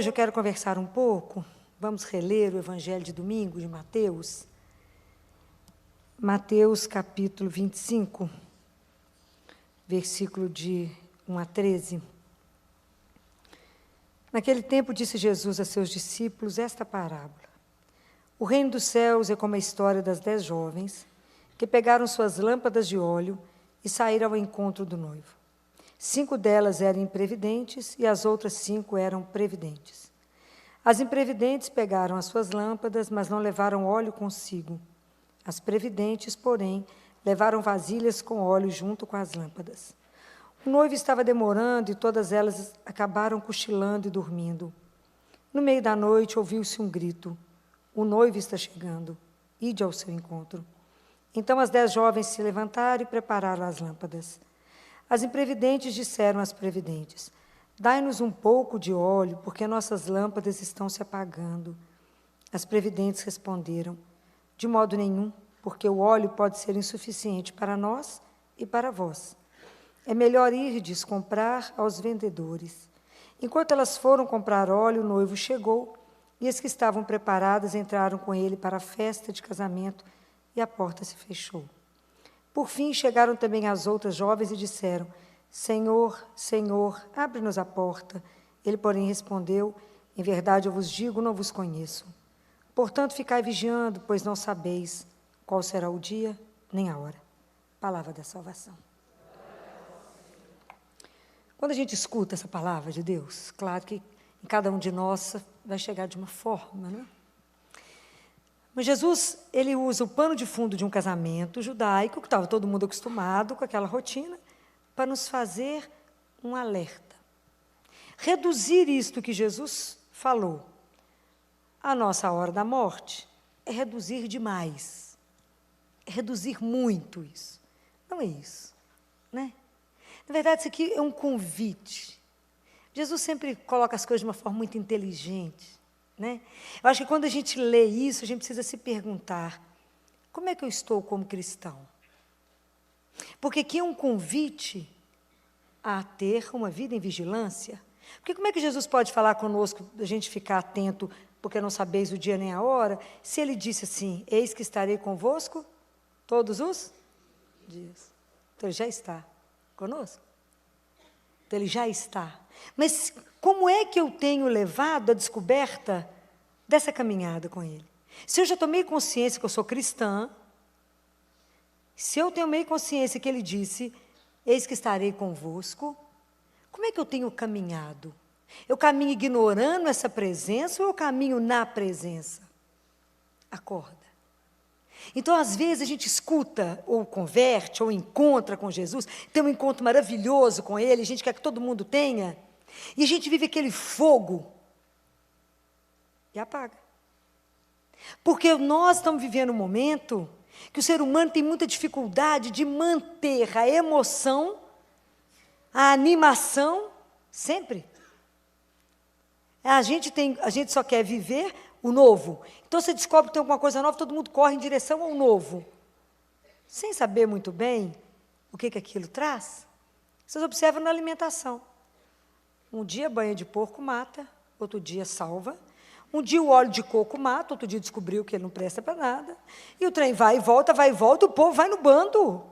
hoje eu quero conversar um pouco, vamos reler o Evangelho de domingo de Mateus. Mateus capítulo 25, versículo de 1 a 13. Naquele tempo disse Jesus a seus discípulos esta parábola. O reino dos céus é como a história das 10 jovens que pegaram suas lâmpadas de óleo e saíram ao encontro do noivo. 5 delas eram imprevidentes e as outras 5 eram previdentes. As imprevidentes pegaram as suas lâmpadas, mas não levaram óleo consigo. As previdentes, porém, levaram vasilhas com óleo junto com as lâmpadas. O noivo estava demorando e todas elas acabaram cochilando e dormindo. No meio da noite ouviu-se um grito: o noivo está chegando, ide ao seu encontro. Então as 10 jovens se levantaram e prepararam as lâmpadas. As imprevidentes disseram às previdentes: dai-nos um pouco de óleo, porque nossas lâmpadas estão se apagando. As previdentes responderam: de modo nenhum, porque o óleo pode ser insuficiente para nós e para vós. É melhor irdes comprar aos vendedores. Enquanto elas foram comprar óleo, o noivo chegou, e as que estavam preparadas entraram com ele para a festa de casamento, e a porta se fechou. Por fim, chegaram também as outras jovens e disseram: Senhor, Senhor, abre-nos a porta. Ele, porém, respondeu: em verdade eu vos digo, não vos conheço. Portanto, ficai vigiando, pois não sabeis qual será o dia nem a hora. Palavra da salvação. Quando a gente escuta essa palavra de Deus, claro que em cada um de nós vai chegar de uma forma, né? Mas Jesus, ele usa o pano de fundo de um casamento judaico, que estava todo mundo acostumado com aquela rotina, para nos fazer um alerta. Reduzir isto que Jesus falou à nossa hora da morte é reduzir demais. É reduzir muito isso. Não é isso, né? Na verdade, isso aqui é um convite. Jesus sempre coloca as coisas de uma forma muito inteligente, né? Eu acho que quando a gente lê isso, a gente precisa se perguntar: como é que eu estou como cristão? Porque aqui é um convite a ter uma vida em vigilância. Porque como é que Jesus pode falar conosco, a gente ficar atento, porque não sabeis o dia nem a hora, se ele disse assim: eis que estarei convosco todos os dias. Então ele já está conosco. Então ele já está. Mas como é que eu tenho levado a descoberta dessa caminhada com ele? Se eu já tomei consciência que eu sou cristã, se eu tomei consciência que ele disse: eis que estarei convosco, como é que eu tenho caminhado? Eu caminho ignorando essa presença ou eu caminho na presença? Acorda. Então, às vezes, a gente escuta, ou converte, ou encontra com Jesus, tem um encontro maravilhoso com ele, a gente quer que todo mundo tenha, e a gente vive aquele fogo e apaga. Porque nós estamos vivendo um momento que o ser humano tem muita dificuldade de manter a emoção, a animação, sempre. A gente só quer viver o novo. Então, você descobre que tem alguma coisa nova, todo mundo corre em direção ao novo, sem saber muito bem o que aquilo traz. Vocês observam na alimentação. Um dia banha de porco mata, outro dia salva. Um dia o óleo de coco mata, outro dia descobriu que ele não presta para nada. E o trem vai e volta, o povo vai no bando.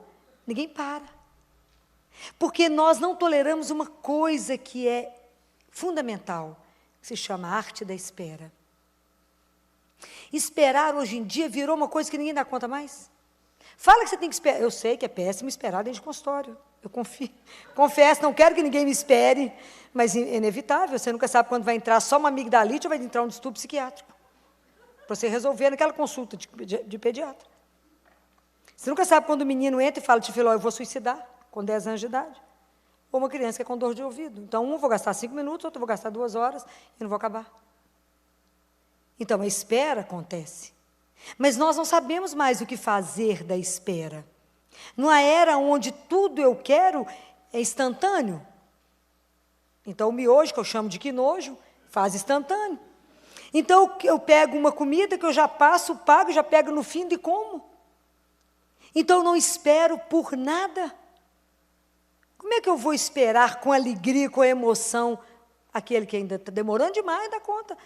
Ninguém para. Porque nós não toleramos uma coisa que é fundamental, que se chama arte da espera. Esperar hoje em dia virou uma coisa que ninguém dá conta mais. Fala que você tem que esperar. Eu sei que é péssimo esperar dentro de consultório. Eu confesso, não quero que ninguém me espere, mas é inevitável. Você nunca sabe quando vai entrar só uma amigdalite ou vai entrar um distúrbio psiquiátrico. Para você resolver naquela consulta de pediatra. Você nunca sabe quando o menino entra e fala de filó, eu vou suicidar, com 10 anos de idade. Ou uma criança que é com dor de ouvido. Então, um vou gastar 5 minutos, outro vou gastar 2 horas e não vou acabar. Então, a espera acontece. Mas nós não sabemos mais o que fazer da espera. Numa era onde tudo eu quero é instantâneo. Então, o miojo, que eu chamo de quinojo, faz instantâneo. Então, eu pego uma comida que eu já passo, pago, já pego no fim e como. Então, eu não espero por nada. Como é que eu vou esperar com alegria, com emoção, aquele que ainda está demorando demais dá conta.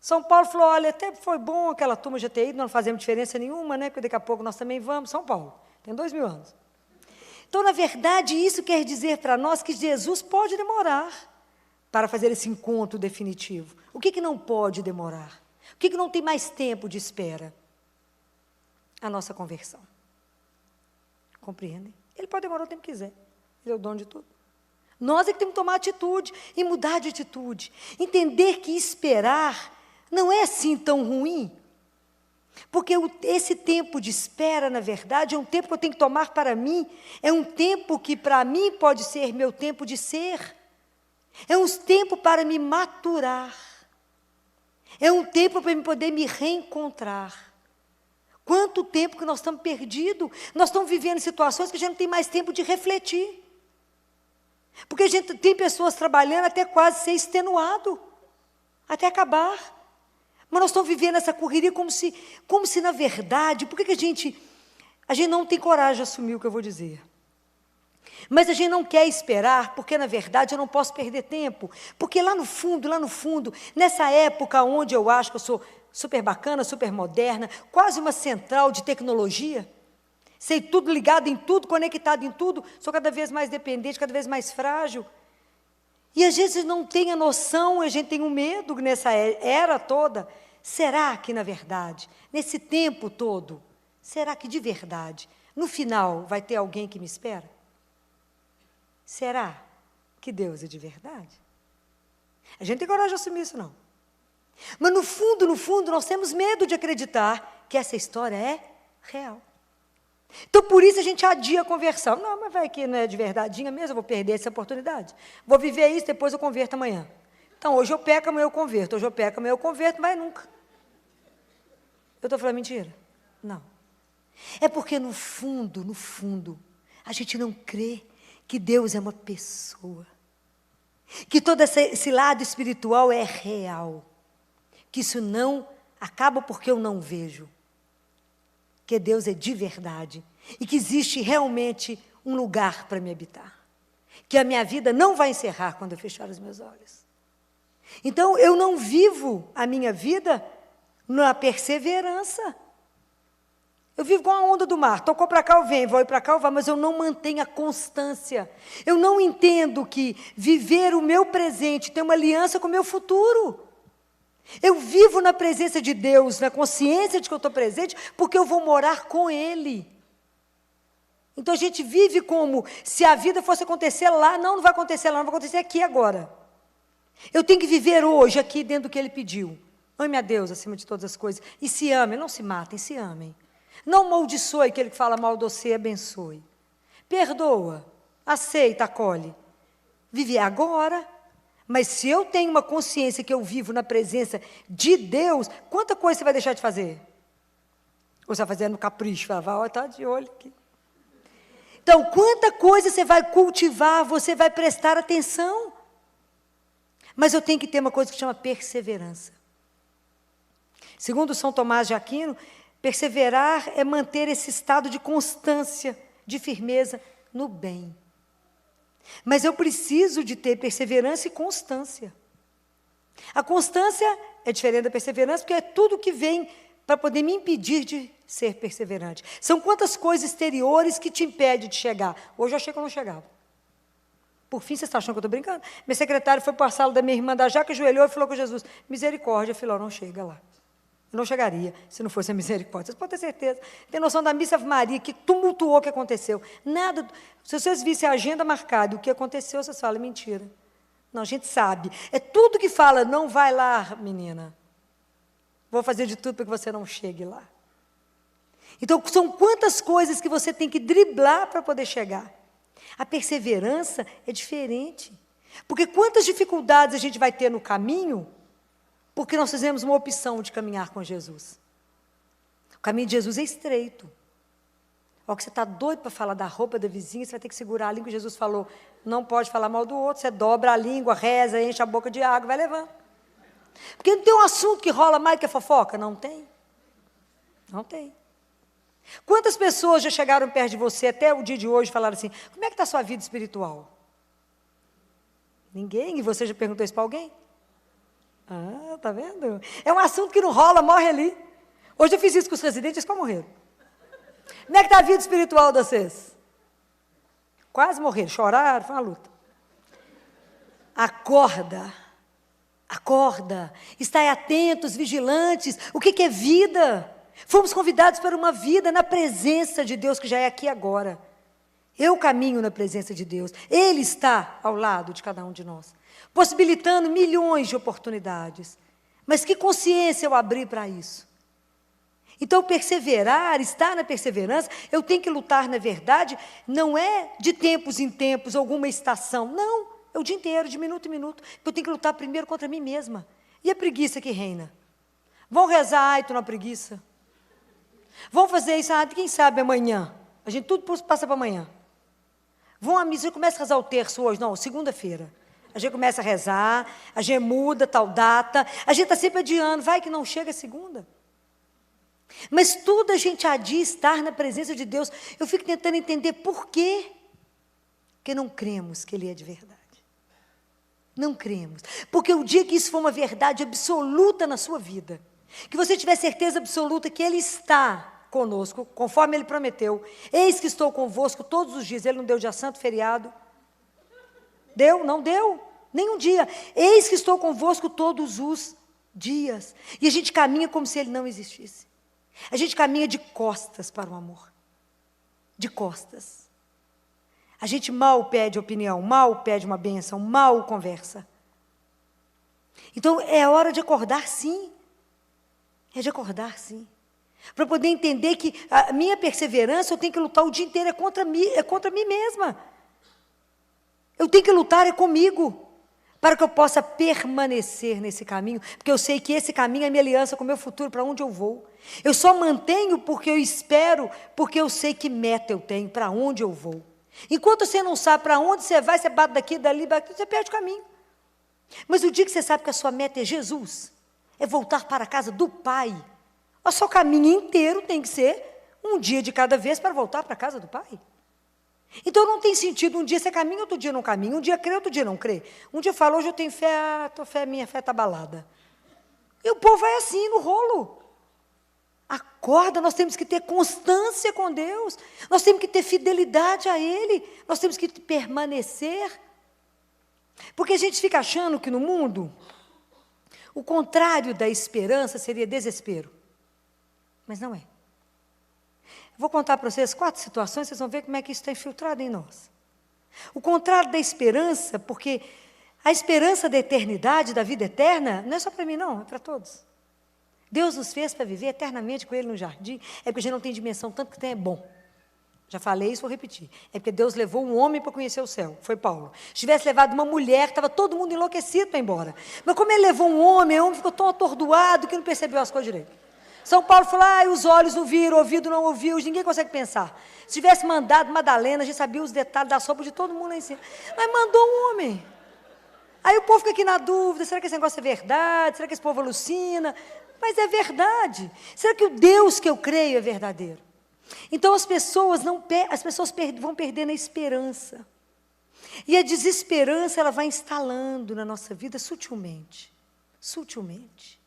São Paulo falou, olha, até foi bom aquela turma já ter ido, não fazemos diferença nenhuma, né? Porque daqui a pouco nós também vamos. São Paulo, tem 2000 anos. Então, na verdade, isso quer dizer para nós que Jesus pode demorar para fazer esse encontro definitivo. O que não pode demorar? O que não tem mais tempo de espera? A nossa conversão. Compreendem? Ele pode demorar o tempo que quiser. Ele é o dono de tudo. Nós é que temos que tomar atitude e mudar de atitude. Entender que esperar não é assim tão ruim. Porque esse tempo de espera, na verdade, é um tempo que eu tenho que tomar para mim. É um tempo que para mim pode ser meu tempo de ser. É um tempo para me maturar. É um tempo para eu poder me reencontrar. Quanto tempo que nós estamos perdidos. Nós estamos vivendo situações que a gente não tem mais tempo de refletir. Porque a gente tem pessoas trabalhando até quase ser extenuado. Até acabar. Mas nós estamos vivendo essa correria como se na verdade, por que a gente não tem coragem de assumir o que eu vou dizer? Mas a gente não quer esperar, porque na verdade eu não posso perder tempo. Porque lá no fundo, nessa época onde eu acho que eu sou super bacana, super moderna, quase uma central de tecnologia, sei tudo ligado em tudo, conectado em tudo, sou cada vez mais dependente, cada vez mais frágil. E às vezes não tem a noção, a gente tem um medo nessa era toda. Será que, na verdade, nesse tempo todo, será que de verdade, no final, vai ter alguém que me espera? Será que Deus é de verdade? A gente tem coragem de assumir isso, não. Mas no fundo, nós temos medo de acreditar que essa história é real. Então, por isso a gente adia a conversão. Não, mas vai que não é de verdadeinha mesmo, eu vou perder essa oportunidade. Vou viver isso, depois eu converto amanhã. Então, hoje eu peco, amanhã eu converto. Hoje eu peco, amanhã eu converto, mas nunca. Eu estou falando mentira? Não. É porque no fundo, a gente não crê que Deus é uma pessoa. Que todo esse lado espiritual é real. Que isso não acaba porque eu não vejo. Que Deus é de verdade e que existe realmente um lugar para me habitar. Que a minha vida não vai encerrar quando eu fechar os meus olhos. Então, eu não vivo a minha vida na perseverança. Eu vivo com a onda do mar. Tocou para cá, eu venho. Vou ir para cá, eu vou. Mas eu não mantenho a constância. Eu não entendo que viver o meu presente tem uma aliança com o meu futuro. Eu vivo na presença de Deus, na consciência de que eu estou presente, porque eu vou morar com Ele. Então a gente vive como se a vida fosse acontecer lá. Não vai acontecer lá, não vai acontecer aqui agora. Eu tenho que viver hoje aqui dentro do que Ele pediu. Ame a Deus acima de todas as coisas. E se amem, não se matem, se amem. Não amaldiçoe aquele que fala mal de você, abençoe. Perdoa, aceita, acolhe. Vive agora. Mas se eu tenho uma consciência que eu vivo na presença de Deus, quanta coisa você vai deixar de fazer? Ou você vai fazer no capricho, vai estar de olho aqui. Então, quanta coisa você vai cultivar, você vai prestar atenção. Mas eu tenho que ter uma coisa que chama perseverança. Segundo São Tomás de Aquino, perseverar é manter esse estado de constância, de firmeza no bem. Mas eu preciso de ter perseverança e constância. A constância é diferente da perseverança, porque é tudo que vem para poder me impedir de ser perseverante. São quantas coisas exteriores que te impedem de chegar. Hoje eu achei que eu não chegava. Por fim, vocês estão achando que eu estou brincando? Meu secretário foi para a sala da minha irmã da Jaca, ajoelhou e falou com Jesus, misericórdia, filho, não chega lá. Eu não chegaria se não fosse a misericórdia. Vocês podem ter certeza. Tem noção da missa Ave Maria, que tumultuou o que aconteceu. Nada. Se vocês vissem a agenda marcada, o que aconteceu, vocês falam, mentira. Não, a gente sabe. É tudo que fala, não vai lá, menina. Vou fazer de tudo para que você não chegue lá. Então, são quantas coisas que você tem que driblar para poder chegar. A perseverança é diferente. Porque quantas dificuldades a gente vai ter no caminho, porque nós fizemos uma opção de caminhar com Jesus. O caminho de Jesus é estreito. Ó, que você está doido para falar da roupa da vizinha, você vai ter que segurar a língua. Jesus falou, não pode falar mal do outro, você dobra a língua, reza, enche a boca de água, vai levando. Porque não tem um assunto que rola mais que a fofoca? Não tem. Não tem. Quantas pessoas já chegaram perto de você até o dia de hoje e falaram assim, como é que está a sua vida espiritual? Ninguém. E você já perguntou isso para alguém? Ah, tá vendo? É um assunto que não rola, morre ali. Hoje eu fiz isso com os residentes, eles quase morreram. Como é que está a vida espiritual de vocês? Quase morreram, choraram, foi uma luta. Acorda. Acorda. Estai atentos, vigilantes. O que é vida? Fomos convidados para uma vida na presença de Deus, que já é aqui agora. Eu caminho na presença de Deus. Ele está ao lado de cada um de nós, possibilitando milhões de oportunidades. Mas que consciência eu abri para isso? Então, perseverar, estar na perseverança, eu tenho que lutar na verdade, não é de tempos em tempos, alguma estação. Não, é o dia inteiro, de minuto em minuto. Eu tenho que lutar primeiro contra mim mesma. E a preguiça que reina? Vão rezar, ai, estou na preguiça. Vão fazer isso, quem sabe amanhã. A gente tudo passa para amanhã. Vão à missa, a gente começa a rezar o terço hoje, não, segunda-feira. A gente começa a rezar, a gente muda tal data, a gente está sempre adiando, vai que não chega segunda. Mas tudo a gente adia estar na presença de Deus. Eu fico tentando entender por quê. Porque não cremos que Ele é de verdade. Não cremos. Porque o dia que isso for uma verdade absoluta na sua vida, que você tiver certeza absoluta que Ele está conosco, conforme Ele prometeu, eis que estou convosco todos os dias. Ele não deu dia santo, feriado? Deu? Não deu? Nem um dia. Eis que estou convosco todos os dias. E a gente caminha como se Ele não existisse. A gente caminha de costas para o amor. De costas. A gente mal pede opinião, mal pede uma bênção, mal conversa. Então, é hora de acordar, sim. É de acordar, sim. Para poder entender que a minha perseverança, eu tenho que lutar o dia inteiro, é contra mim mesma. Eu tenho que lutar, é comigo. Para que eu possa permanecer nesse caminho, porque eu sei que esse caminho é minha aliança com o meu futuro, para onde eu vou. Eu só mantenho porque eu espero, porque eu sei que meta eu tenho, para onde eu vou. Enquanto você não sabe para onde você vai, você bate daqui, dali, você perde o caminho. Mas o dia que você sabe que a sua meta é Jesus, é voltar para a casa do Pai, o seu caminho inteiro tem que ser um dia de cada vez para voltar para a casa do Pai. Então não tem sentido um dia você caminha, outro dia não caminha, um dia crê, outro dia não crê. Um dia fala, hoje eu tenho fé, minha fé está abalada. E o povo vai assim, no rolo. Acorda, nós temos que ter constância com Deus, nós temos que ter fidelidade a Ele, nós temos que permanecer. Porque a gente fica achando que no mundo, o contrário da esperança seria desespero. Mas não é. Vou contar para vocês 4 situações, vocês vão ver como é que isso está infiltrado em nós. O contrário da esperança, porque a esperança da eternidade, da vida eterna, não é só para mim não, é para todos. Deus nos fez para viver eternamente com Ele no jardim, é porque a gente não tem dimensão, tanto que tem é bom. Já falei isso, vou repetir. É porque Deus levou um homem para conhecer o céu, foi Paulo. Se tivesse levado uma mulher, estava todo mundo enlouquecido para ir embora. Mas como Ele levou um homem, o homem ficou tão atordoado que não percebeu as coisas direito. São Paulo falou, os olhos não viram, o ouvido não ouviu, ninguém consegue pensar. Se tivesse mandado Madalena, a gente sabia os detalhes da sopa de todo mundo lá em cima. Mas mandou um homem. Aí o povo fica aqui na dúvida, será que esse negócio é verdade? Será que esse povo alucina? Mas é verdade. Será que o Deus que eu creio é verdadeiro? Então as pessoas vão perdendo a esperança. E a desesperança, ela vai instalando na nossa vida sutilmente. Sutilmente.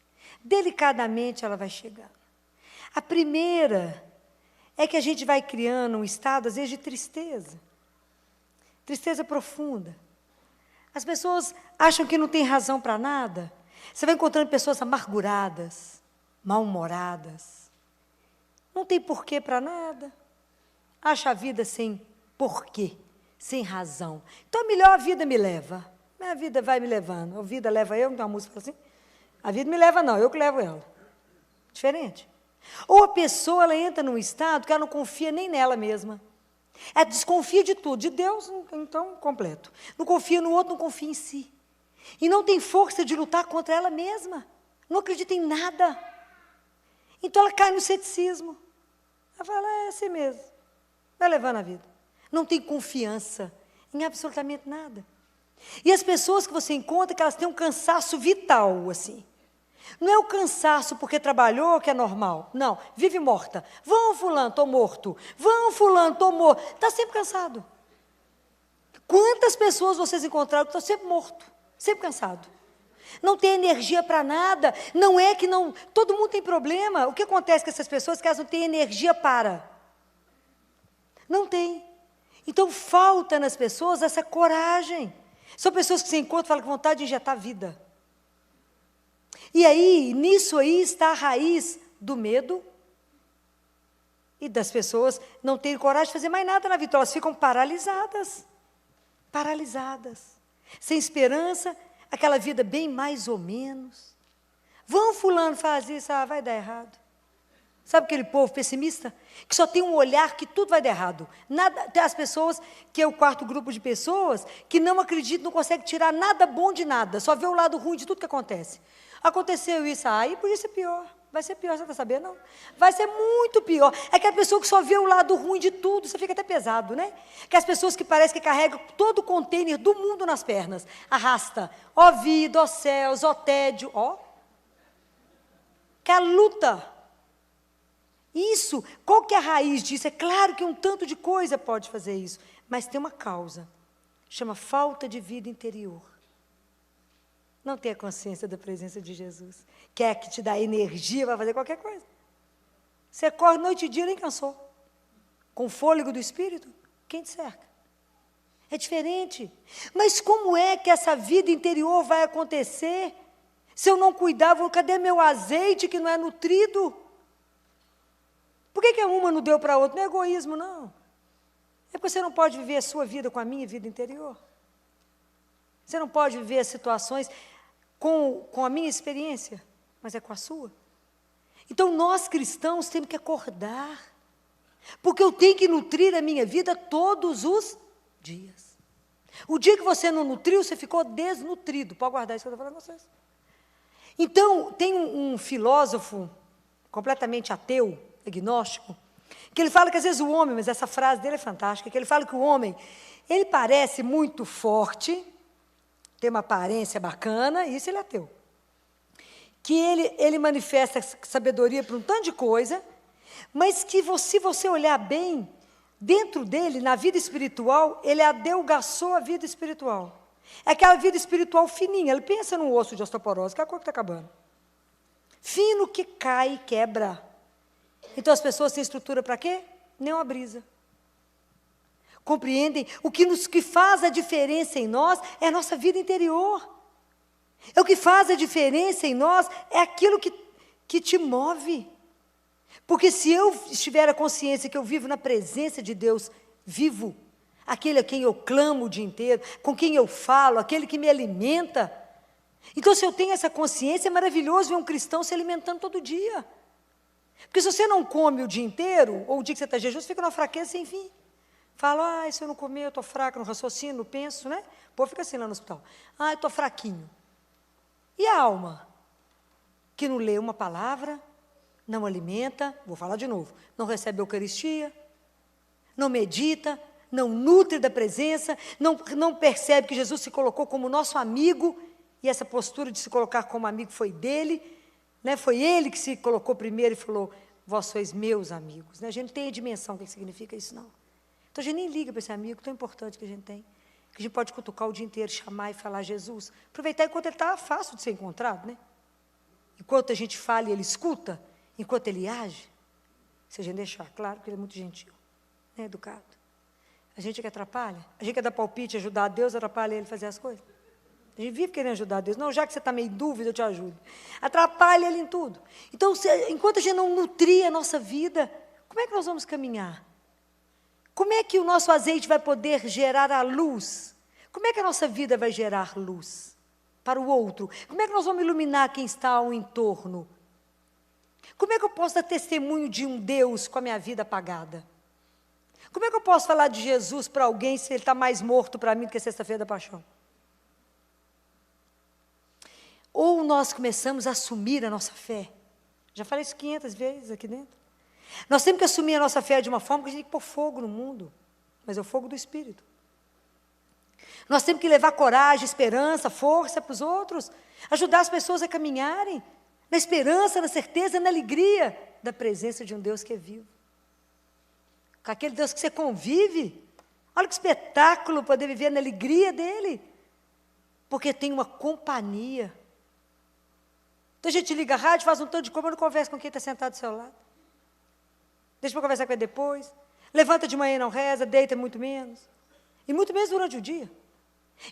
Delicadamente ela vai chegando. A primeira é que a gente vai criando um estado, às vezes, de tristeza. Tristeza profunda. As pessoas acham que não tem razão para nada. Você vai encontrando pessoas amarguradas, mal-humoradas. Não tem porquê para nada. Acha a vida sem porquê, sem razão. Então, é melhor a vida me leva. A vida vai me levando. A vida leva eu, não tem uma música assim? A vida me leva não, eu que levo ela. Diferente. Ou a pessoa, ela entra num estado que ela não confia nem nela mesma. Ela desconfia de tudo, de Deus, então, completo. Não confia no outro, não confia em si. E não tem força de lutar contra ela mesma. Não acredita em nada. Então ela cai no ceticismo. Ela fala, é assim mesmo. Vai levando a vida. Não tem confiança em absolutamente nada. E as pessoas que você encontra, que elas têm um cansaço vital, assim. Não é o cansaço porque trabalhou que é normal. Não, vive morta. Vão, fulano, estou morto. Vão, fulano, estou morto. Está sempre cansado. Quantas pessoas vocês encontraram que estão sempre morto, sempre cansado? Não tem energia para nada. Não é que não... Todo mundo tem problema. O que acontece com essas pessoas que elas não têm energia para? Não tem. Então, falta nas pessoas essa coragem. São pessoas que se encontram e falam com vontade de injetar vida. E aí, nisso aí está a raiz do medo e das pessoas não terem coragem de fazer mais nada na vida. Então, elas ficam paralisadas. Paralisadas. Sem esperança, aquela vida bem mais ou menos. Vão fulano faz isso, vai dar errado. Sabe aquele povo pessimista? Que só tem um olhar que tudo vai dar errado. Nada, tem as pessoas, que é o quarto grupo de pessoas, que não acreditam, não conseguem tirar nada bom de nada, só vê o lado ruim de tudo que acontece. Aconteceu isso, aí podia ser pior. Vai ser pior, você está sabendo? Não. Vai ser muito pior. É aquela pessoa que só vê o lado ruim de tudo, você fica até pesado, né? Que as pessoas que parecem que carregam todo o container do mundo nas pernas. Arrasta, ó vida, ó céus, ó tédio, ó. Que a luta. Isso, qual que é a raiz disso? É claro que um tanto de coisa pode fazer isso, mas tem uma causa. Chama falta de vida interior. Não tem a consciência da presença de Jesus. Quer que te dá energia para fazer qualquer coisa. Você corre noite e dia e nem cansou. Com o fôlego do Espírito, quem te cerca? É diferente. Mas como é que essa vida interior vai acontecer se eu não cuidar? Cadê meu azeite que não é nutrido? Por que uma não deu para a outra? Não é egoísmo, não. É porque você não pode viver a sua vida com a minha vida interior. Você não pode viver as situações com a minha experiência, mas é com a sua. Então, nós cristãos temos que acordar, porque eu tenho que nutrir a minha vida todos os dias. O dia que você não nutriu, você ficou desnutrido. Pode guardar isso que eu estou falando com vocês. Então, tem um filósofo completamente ateu, agnóstico, que ele fala que às vezes o homem, mas essa frase dele é fantástica, que ele fala que o homem, ele parece muito forte, tem uma aparência bacana, isso ele é ateu. Que ele manifesta sabedoria para um tanto de coisa, mas que se você olhar bem, dentro dele, na vida espiritual, ele adelgaçou a vida espiritual. É aquela vida espiritual fininha, ele pensa num osso de osteoporose, que é a coisa que está acabando. Fino que cai e quebra. Então as pessoas têm estrutura para quê? Nem uma brisa. Compreendem? O que faz a diferença em nós é a nossa vida interior. É o que faz a diferença em nós, é aquilo que te move. Porque se eu estiver a consciência que eu vivo na presença de Deus, vivo, aquele a quem eu clamo o dia inteiro, com quem eu falo, aquele que me alimenta. Então, se eu tenho essa consciência, é maravilhoso ver um cristão se alimentando todo dia. Porque se você não come o dia inteiro, ou o dia que você está jejum, você fica numa fraqueza sem fim. Fala, se eu não comer, eu estou fraco, não raciocínio, não penso, né? O povo fica assim lá no hospital. Eu estou fraquinho. E a alma? Que não lê uma palavra, não alimenta, vou falar de novo, não recebe a Eucaristia, não medita, não nutre da presença, não percebe que Jesus se colocou como nosso amigo, e essa postura de se colocar como amigo foi dele, né? Foi ele que se colocou primeiro e falou, vós sois meus amigos. Né? A gente não tem a dimensão do que significa isso, não. Então, a gente nem liga para esse amigo tão importante que a gente tem, que a gente pode cutucar o dia inteiro, chamar e falar Jesus. Aproveitar enquanto ele está fácil de ser encontrado, né? Enquanto a gente fala e ele escuta, enquanto ele age, se a gente deixar claro que ele é muito gentil, né? Educado. A gente que atrapalha, a gente quer dar palpite, ajudar a Deus, atrapalha ele fazer as coisas. A gente vive querendo ajudar a Deus. Não, já que você está meio em dúvida, eu te ajudo. Atrapalha ele em tudo. Então, enquanto a gente não nutrir a nossa vida, como é que nós vamos caminhar? Como é que o nosso azeite vai poder gerar a luz? Como é que a nossa vida vai gerar luz para o outro? Como é que nós vamos iluminar quem está ao entorno? Como é que eu posso dar testemunho de um Deus com a minha vida apagada? Como é que eu posso falar de Jesus para alguém se ele está mais morto para mim do que sexta-feira da paixão? Ou nós começamos a assumir a nossa fé. Já falei isso 500 vezes aqui dentro. Nós temos que assumir a nossa fé de uma forma que a gente tem que pôr fogo no mundo, mas é o fogo do Espírito. Nós temos que levar coragem, esperança, força para os outros, ajudar as pessoas a caminharem, na esperança, na certeza, na alegria da presença de um Deus que é vivo. Com aquele Deus que você convive, Olha que espetáculo poder viver na alegria dele, porque tem uma companhia. Então a gente liga a rádio, faz um tanto de coisa, mas não conversa com quem está sentado do seu lado. Deixa para conversar com ele depois. Levanta de manhã e não reza, deita muito menos. E muito menos durante o dia.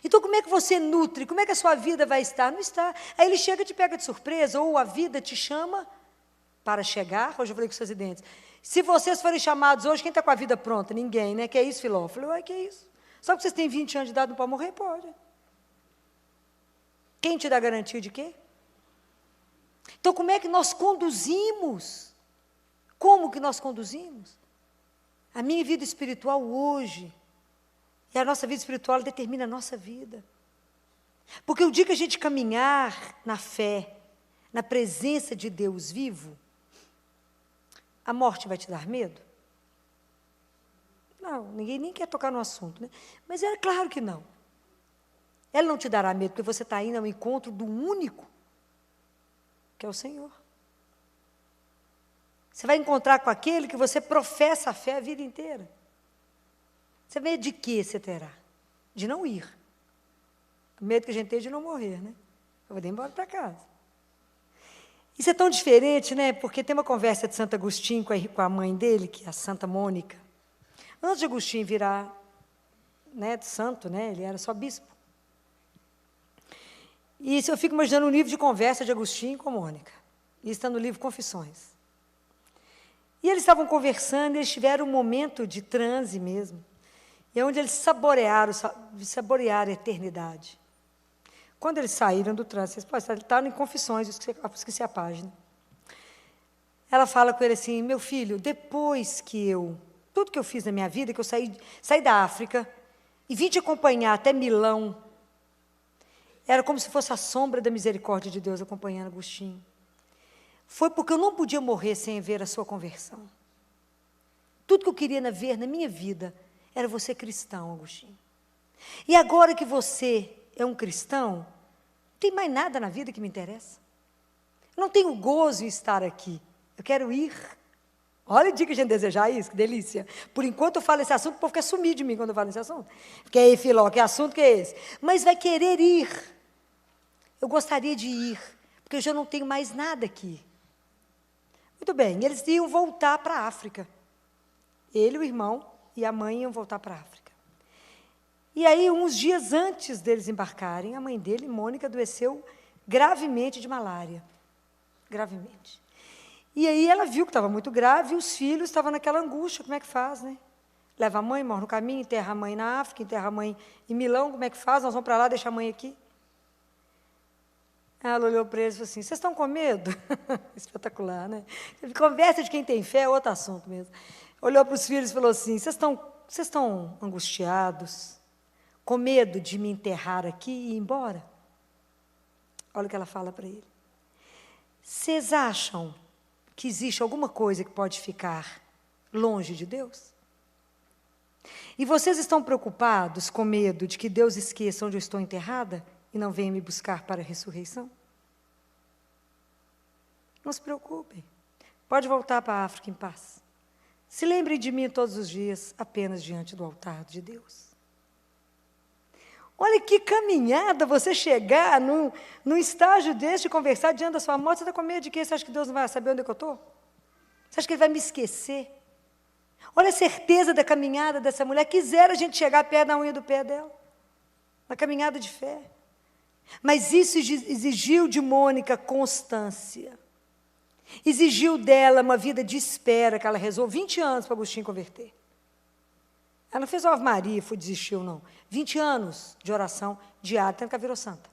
Então como é que você nutre? Como é que a sua vida vai estar? Não está. Aí ele chega e te pega de surpresa, ou a vida te chama para chegar. Hoje eu falei com os residentes. Se vocês forem chamados hoje, quem está com a vida pronta? Ninguém, né? Que é isso, Filó? Eu falei, ué, que é isso? Só que vocês têm 20 anos de idade, não pode morrer? Pode. Quem te dá garantia de quê? Então, como é que nós conduzimos? Como que nós conduzimos? A minha vida espiritual hoje, e a nossa vida espiritual determina a nossa vida. Porque o dia que a gente caminhar na fé, na presença de Deus vivo, a morte vai te dar medo? Não, ninguém nem quer tocar no assunto, né? Mas é claro que não. Ela não te dará medo, porque você está indo ao encontro do único, que é o Senhor. Você vai encontrar com aquele que você professa a fé a vida inteira. Você medo de quê você terá? De não ir. O medo que a gente tem é de não morrer, né? Eu vou ir embora para casa. Isso é tão diferente, né? Porque tem uma conversa de Santo Agostinho com a mãe dele, que é a Santa Mônica. Antes de Agostinho virar, né, santo, né? Ele era só bispo. E isso eu fico imaginando um livro de conversa de Agostinho com Mônica. Isso está no livro Confissões. E eles estavam conversando, e eles tiveram um momento de transe mesmo. E é onde eles saborearam a eternidade. Quando eles saíram do transe, eles estavam em Confissões, esqueci a página. Ela fala com ele assim, meu filho, depois que tudo que eu fiz na minha vida, que eu saí da África e vim te acompanhar até Milão, era como se fosse a sombra da misericórdia de Deus acompanhando Agostinho. Foi porque eu não podia morrer sem ver a sua conversão. Tudo que eu queria ver na minha vida era você cristão, Agostinho. E agora que você é um cristão, não tem mais nada na vida que me interessa. Eu não tenho gozo em estar aqui. Eu quero ir. Olha o dia que a gente desejar isso, que delícia. Por enquanto eu falo esse assunto, o povo quer sumir de mim quando eu falo esse assunto. Porque aí, Filó, que assunto que é esse? Mas vai querer ir. Eu gostaria de ir, porque eu já não tenho mais nada aqui. Muito bem, eles iam voltar para a África. Ele, o irmão e a mãe iam voltar para a África. E aí, uns dias antes deles embarcarem, a mãe dele, Mônica, adoeceu gravemente de malária. Gravemente. E aí ela viu que estava muito grave, e os filhos estavam naquela angústia, como é que faz, né? Leva a mãe, morre no caminho, enterra a mãe na África, enterra a mãe em Milão, como é que faz? Nós vamos para lá, deixa a mãe aqui. Ela olhou para eles e falou assim, vocês estão com medo? Espetacular, né? Conversa de quem tem fé é outro assunto mesmo. Olhou para os filhos e falou assim, vocês estão angustiados, com medo de me enterrar aqui e ir embora? Olha o que ela fala para ele. Vocês acham que existe alguma coisa que pode ficar longe de Deus? E vocês estão preocupados com medo de que Deus esqueça onde eu estou enterrada e não venha me buscar para a ressurreição? Não se preocupem. Pode voltar para a África em paz. Se lembrem de mim todos os dias, apenas diante do altar de Deus. Olha que caminhada você chegar num estágio desse de conversar diante da sua morte. Você está com medo de quê? Você acha que Deus não vai saber onde é que eu estou? Você acha que Ele vai me esquecer? Olha a certeza da caminhada dessa mulher. Quisera a gente chegar perto da unha do pé dela. Uma caminhada de fé. Mas isso exigiu de Mônica constância. Exigiu dela uma vida de espera, que ela rezou 20 anos para Agostinho converter. Ela não fez uma Ave Maria, desistiu, não. 20 anos de oração diária, tanto que ela virou santa,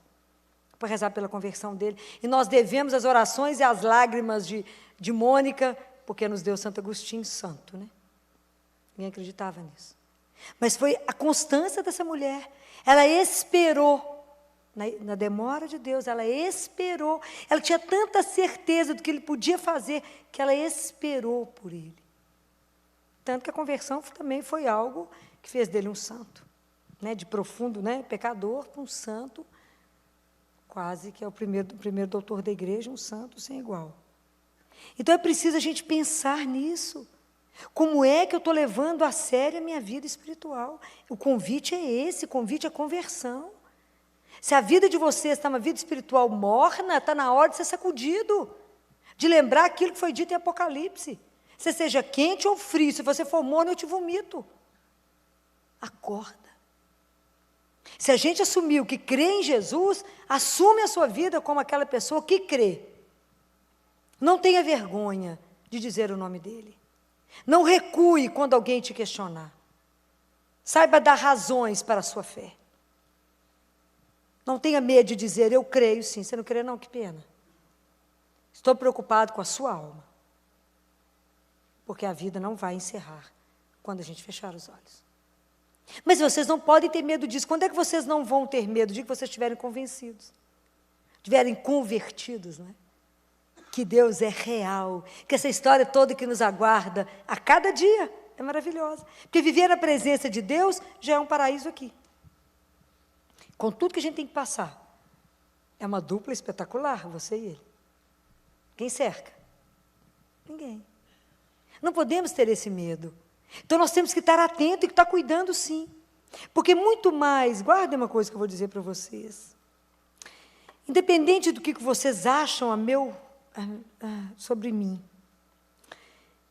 para rezar pela conversão dele. E nós devemos as orações e as lágrimas de Mônica, porque nos deu Santo Agostinho santo, né? Ninguém acreditava nisso. Mas foi a constância dessa mulher. Ela esperou. Na demora de Deus, ela esperou. Ela tinha tanta certeza do que ele podia fazer, que ela esperou por ele. Tanto que a conversão também foi algo que fez dele um santo, né? De profundo, né? Pecador para um santo, quase que é o primeiro doutor da igreja, um santo sem igual. Então é preciso a gente pensar nisso. Como é que eu estou levando a sério a minha vida espiritual? O convite é esse, o convite é conversão. Se a vida de vocês está uma vida espiritual morna, está na hora de ser sacudido, de lembrar aquilo que foi dito em Apocalipse. Você seja quente ou frio, se você for morno, eu te vomito. Acorda. Se a gente assumiu que crê em Jesus, assume a sua vida como aquela pessoa que crê. Não tenha vergonha de dizer o nome dele. Não recue quando alguém te questionar. Saiba dar razões para a sua fé. Não tenha medo de dizer, eu creio sim. Você não crê não? Que pena. Estou preocupado com a sua alma. Porque a vida não vai encerrar quando a gente fechar os olhos. Mas vocês não podem ter medo disso. Quando é que vocês não vão ter medo? De que vocês estiverem convencidos. Estiverem convertidos, não é? Que Deus é real. Que essa história toda que nos aguarda a cada dia é maravilhosa. Porque viver na presença de Deus já é um paraíso aqui. Com tudo que a gente tem que passar. É uma dupla espetacular, você e ele. Quem cerca? Ninguém. Não podemos ter esse medo. Então nós temos que estar atentos e estar cuidando sim. Porque muito mais, guardem uma coisa que eu vou dizer para vocês. Independente do que vocês acham sobre mim.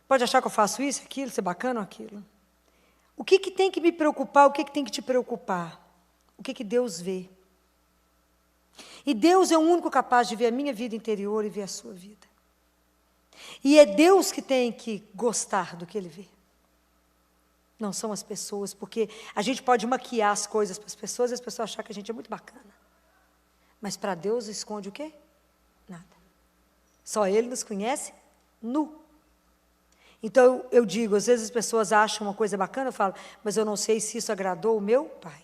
Pode achar que eu faço isso, aquilo, ser bacana ou aquilo. O que tem que me preocupar, o que tem que te preocupar? O que Deus vê? E Deus é o único capaz de ver a minha vida interior e ver a sua vida. E é Deus que tem que gostar do que Ele vê. Não são as pessoas, porque a gente pode maquiar as coisas para as pessoas e as pessoas achar que a gente é muito bacana. Mas para Deus esconde o quê? Nada. Só Ele nos conhece nu. Então eu digo, às vezes as pessoas acham uma coisa bacana, eu falo, mas eu não sei se isso agradou o meu Pai.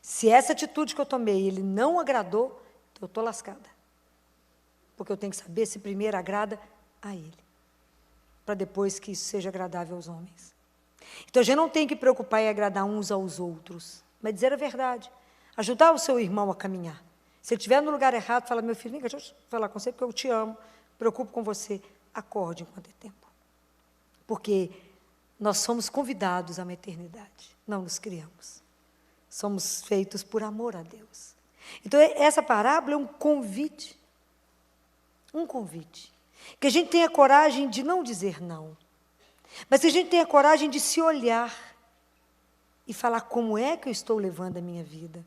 Se essa atitude que eu tomei, Ele não agradou, eu estou lascada. Porque eu tenho que saber se primeiro agrada a Ele. Para depois que isso seja agradável aos homens. Então a gente não tem que preocupar em agradar uns aos outros, mas dizer a verdade. Ajudar o seu irmão a caminhar. Se ele estiver no lugar errado, fala, meu filho, deixa eu falar com você, porque eu te amo, preocupo com você. Acorde enquanto é tempo. Porque nós somos convidados a uma eternidade, não nos criamos. Somos feitos por amor a Deus. Então, essa parábola é um convite. Um convite. Que a gente tenha coragem de não dizer não. Mas que a gente tenha coragem de se olhar e falar como é que eu estou levando a minha vida.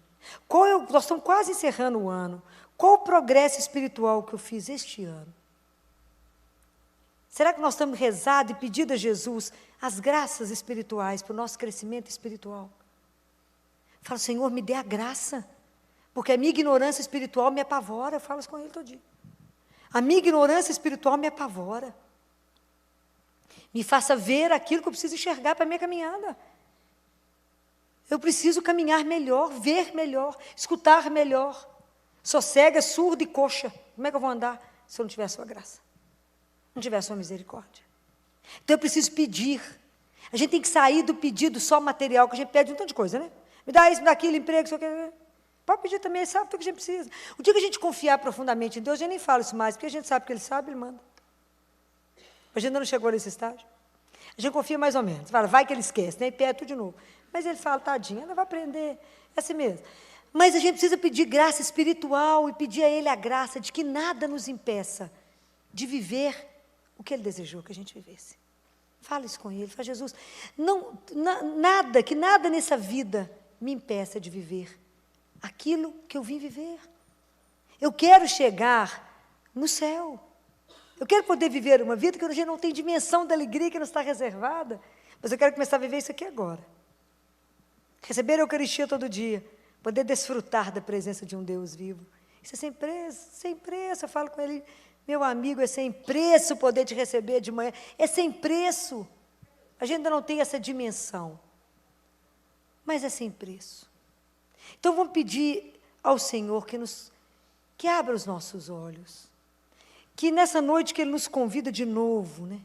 Nós estamos quase encerrando o ano. Qual o progresso espiritual que eu fiz este ano? Será que nós estamos rezando e pedindo a Jesus as graças espirituais para o nosso crescimento espiritual? Fala, Senhor, me dê a graça, porque a minha ignorância espiritual me apavora. Eu falo isso com Ele todo dia. A minha ignorância espiritual me apavora. Me faça ver aquilo que eu preciso enxergar para a minha caminhada. Eu preciso caminhar melhor, ver melhor, escutar melhor. Sou cega, surda e coxa. Como é que eu vou andar se eu não tiver a sua graça? Não tiver a sua misericórdia? Então eu preciso pedir. A gente tem que sair do pedido só material, que a gente pede um tanto de coisa, né? Me dá isso, me dá aquilo, emprego, isso aqui. Pode pedir também, ele sabe tudo que a gente precisa. O dia que a gente confiar profundamente em Deus, a gente nem fala isso mais, porque a gente sabe que Ele sabe, Ele manda. A gente ainda não chegou nesse estágio. A gente confia mais ou menos. Fala, vai que Ele esquece, né? E pede tudo de novo. Mas Ele fala, tadinha, ela vai aprender. É assim mesmo. Mas a gente precisa pedir graça espiritual e pedir a Ele a graça de que nada nos impeça de viver o que Ele desejou que a gente vivesse. Fala isso com Ele, fala, Jesus, que nada nessa vida me impeça de viver aquilo que eu vim viver. Eu quero chegar no céu. Eu quero poder viver uma vida que a gente não tem dimensão da alegria que nos está reservada, mas eu quero começar a viver isso aqui agora. Receber a Eucaristia todo dia, poder desfrutar da presença de um Deus vivo. Isso é sem preço, sem preço. Eu falo com ele, meu amigo, é sem preço poder te receber de manhã. É sem preço. A gente ainda não tem essa dimensão, mas é sem preço. Então vamos pedir ao Senhor que abra os nossos olhos, que nessa noite que Ele nos convida de novo, né,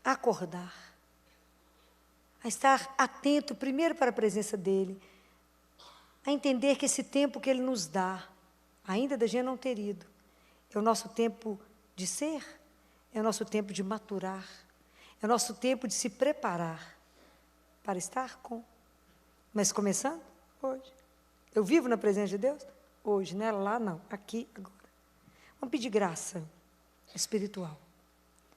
a acordar, a estar atento primeiro para a presença dEle, a entender que esse tempo que Ele nos dá, ainda da gente não ter ido, é o nosso tempo de ser, É o nosso tempo de maturar. É o nosso tempo de se preparar para estar com. Mas começando hoje. Eu vivo na presença de Deus? Hoje, não é lá não, aqui, agora. Vamos pedir graça espiritual.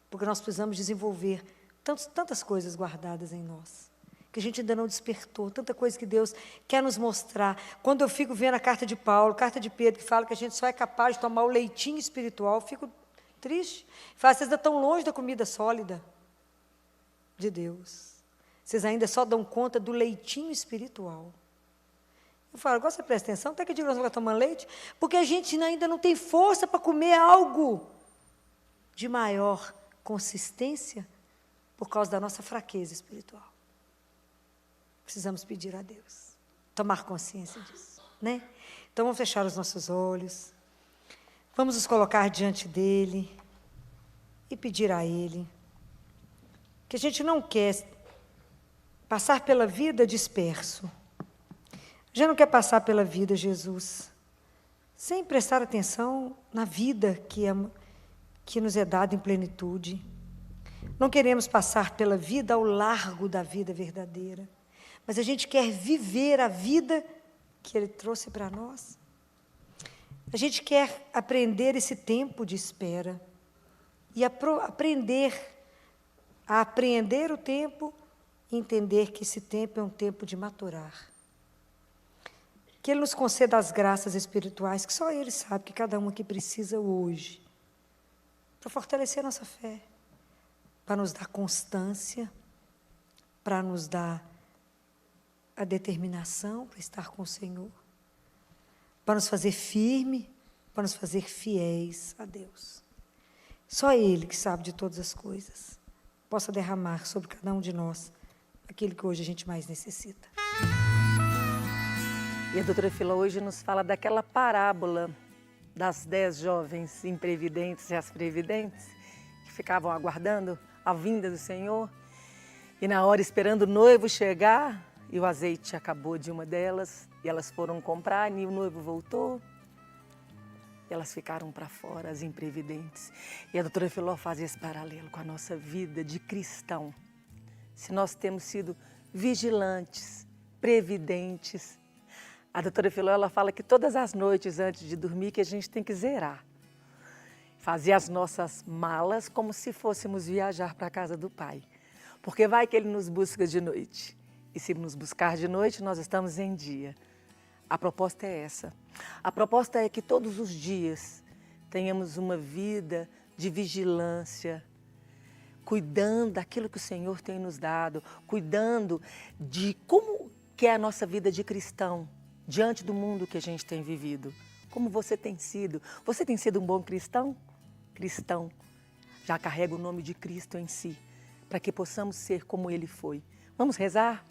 Porque nós precisamos desenvolver tantas coisas guardadas em nós, que a gente ainda não despertou, tanta coisa que Deus quer nos mostrar. Quando eu fico vendo a carta de Paulo, carta de Pedro, que fala que a gente só é capaz de tomar o leitinho espiritual, eu fico triste. Fala, vocês ainda estão longe da comida sólida de Deus. Vocês ainda só dão conta do leitinho espiritual. Eu falo, agora você presta atenção, até que eu digo, nós vamos tomar leite, porque a gente ainda não tem força para comer algo de maior consistência por causa da nossa fraqueza espiritual. Precisamos pedir a Deus, tomar consciência disso, né? Então, vamos fechar os nossos olhos, vamos nos colocar diante dEle e pedir a Ele que a gente não quer passar pela vida disperso. Já não quer passar pela vida, Jesus, sem prestar atenção na vida que nos é dada em plenitude. Não queremos passar pela vida ao largo da vida verdadeira, mas a gente quer viver a vida que Ele trouxe para nós. A gente quer aprender esse tempo de espera e aprender a apreender o tempo e entender que esse tempo é um tempo de maturar. Que Ele nos conceda as graças espirituais, que só Ele sabe que cada um aqui precisa hoje, para fortalecer a nossa fé, para nos dar constância, para nos dar a determinação para estar com o Senhor, para nos fazer firme, para nos fazer fiéis a Deus. Só Ele que sabe de todas as coisas, possa derramar sobre cada um de nós aquilo que hoje a gente mais necessita. E a doutora Fila hoje nos fala daquela parábola das 10 jovens imprevidentes e as previdentes, que ficavam aguardando a vinda do Senhor, e na hora esperando o noivo chegar, e o azeite acabou de uma delas, e elas foram comprar, e o noivo voltou, e elas ficaram para fora, as imprevidentes. E a doutora Filó faz esse paralelo com a nossa vida de cristão. Se nós temos sido vigilantes, previdentes, a doutora Filó, ela fala que todas as noites antes de dormir que a gente tem que zerar. Fazer as nossas malas como se fôssemos viajar para a casa do Pai. Porque vai que Ele nos busca de noite. E se nos buscar de noite, nós estamos em dia. A proposta é essa. A proposta é que todos os dias tenhamos uma vida de vigilância, cuidando daquilo que o Senhor tem nos dado, cuidando de como que é a nossa vida de cristão, diante do mundo que a gente tem vivido. Como você tem sido? Você tem sido um bom cristão? Cristão. Já carrega o nome de Cristo em si, para que possamos ser como Ele foi. Vamos rezar?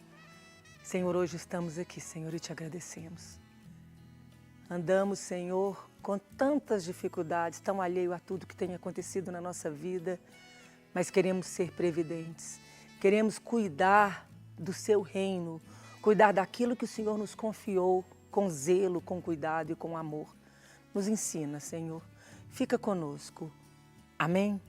Senhor, hoje estamos aqui, Senhor, e te agradecemos. Andamos, Senhor, com tantas dificuldades, tão alheio a tudo que tem acontecido na nossa vida, mas queremos ser previdentes, queremos cuidar do seu reino, cuidar daquilo que o Senhor nos confiou com zelo, com cuidado e com amor. Nos ensina, Senhor. Fica conosco. Amém?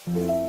Amém.